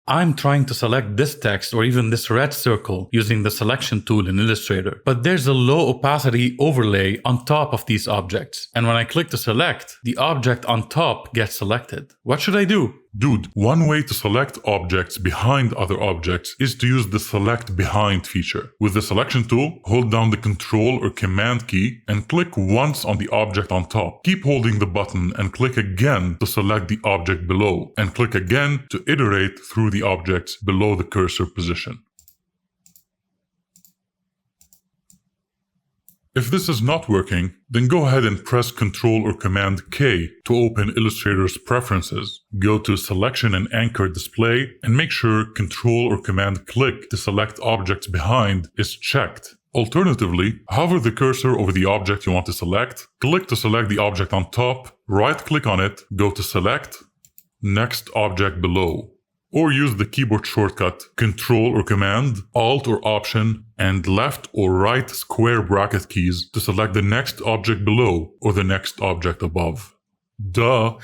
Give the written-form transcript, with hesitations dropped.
I'm trying to select this text or even this red circle using the selection tool in Illustrator, but there's a low opacity overlay on top of these objects. And when I click to select, the object on top gets selected. What should I do? Dude, one way to select objects behind other objects is to use the Select Behind feature. With the selection tool, hold down the Control or Command key and click once on the object on top. Keep holding the button and click again to select the object below, and click again to iterate through the objects below the cursor position. If this is not working, then go ahead and press Ctrl or Command K to open Illustrator's preferences. Go to Selection and Anchor Display and make sure Ctrl or Command Click to select objects behind is checked. Alternatively, hover the cursor over the object you want to select, click to select the object on top, right-click on it, go to Select, Next Object Below. Or use the keyboard shortcut Ctrl or Command, Alt or Option, and left or right square bracket keys to select the next object below or the next object above. Duh!